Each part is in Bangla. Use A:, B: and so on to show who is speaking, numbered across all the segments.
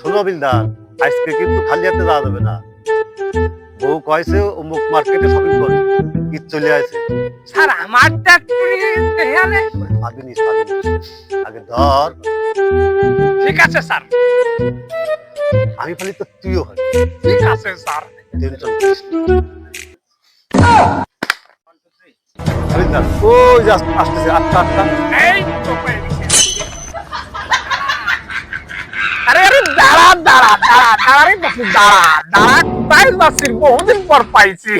A: শোনো বিলদার, আজকে কিন্তু খালি হাতে যাওয়া যাবে না। বউ কয়েছে অমুক মার্কেটে শপিং করে, ঈদ চলে আসে।
B: স্যার আমারটা একটু এখানে
A: আগে নিস, আগে ধর।
B: ঠিক আছে স্যার,
A: আমি খালি তো তুইও হয়,
B: ঠিক আছে স্যার।
A: টেনশন করিস না। বিলদার, ওই যে আসতেছে, আটটা।
B: এই তো পেয়ে গেছি। আরে আরে দাঁড়া দাঁড়া দাঁড়া দাঁড়া রে বাপু, দাঁড়া দাঁড়া, কোথায় যাচ্ছিস? বহুদিন পর পাইছি।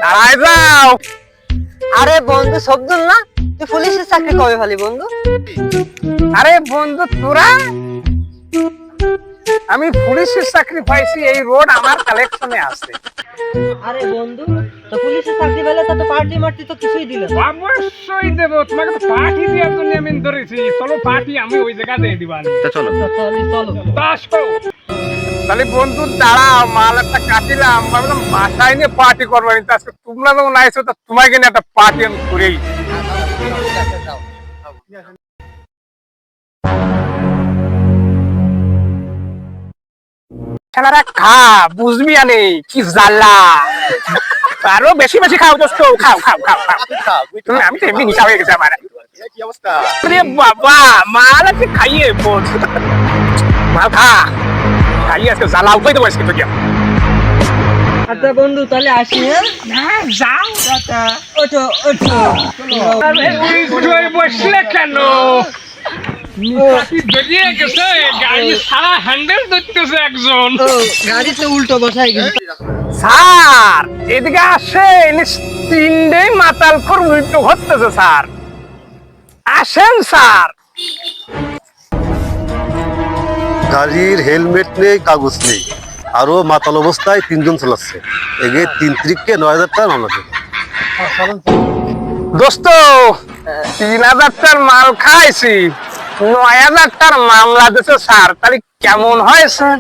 B: দাঁড়ায় যাও।
C: আরে বন্ধু শব্দুল না, তুই পুলিশের চাকরি কবে পালি বন্ধু?
B: আরে বন্ধু তোরা, আমি পুলিশের চাকরি পাইছি, এই রোড আমার কালেকশনে আছে।
C: আরে বন্ধু, তো পুলিশের চাকরি পেলে তো পার্টি মার্টি তো কিছুই দিল না।
B: অবশ্যই দেবো, তোমাকে তো পার্টি দেওয়ার জন্য আমি ধরেছি। চলো পার্টি আমি ওই জায়গা দিয়ে দিবানি।
C: চলো
B: তাহলে বন্ধু দাঁড়াও, মাল একটা কাটিলাম, ভাবলাম বাসায় নিয়ে পার্টি করবো, কিন্তু আজকে তোমরা যখন আইছো তো তোমাকে নিয়ে একটা পার্টি আমি করেই। খেলারা খা, বুঝবি আনে কি জ্বালা। আরো বেশি বেশি খাও দোস্ত, খাও খাও খাও খাও। আমি তো এমনি নিশা হয়ে গেছে আমার।
A: কি অবস্থা?
B: আরে বাবা, মাল আছে খাইয়ে বল। মাল খা, খাইয়ে আজকে জ্বালা উঠে দেবো আজকে তোকে।
C: আচ্ছা বন্ধু তাহলে আসি। হ্যাঁ
B: যাও।
C: ওঠো ওঠো।
B: বসলে কেন? বেরিয়ে গেছে গাড়ি, সারা হ্যান্ডেল ধরতেছে একজন।
C: গাড়িতে উল্টো বসাই গেছে।
B: স্যার এদিকে আসেন, তিনটে মাতাল খোর উল্টো হতেছে স্যার, আসেন স্যার।
A: গাড়ির হেলমেট নেই, কাগজ নেই, আরো মাতাল অবস্থায় তিনজন চালাচ্ছে। এগে 3 তারিখকে 9,000 টাকা মামলা দেবে।
B: দোস্ত 3,000 টাকার মাল খাইছি, 9,000 টাকার মামলা দিচ্ছে স্যার, তাহলে কেমন হয় স্যার?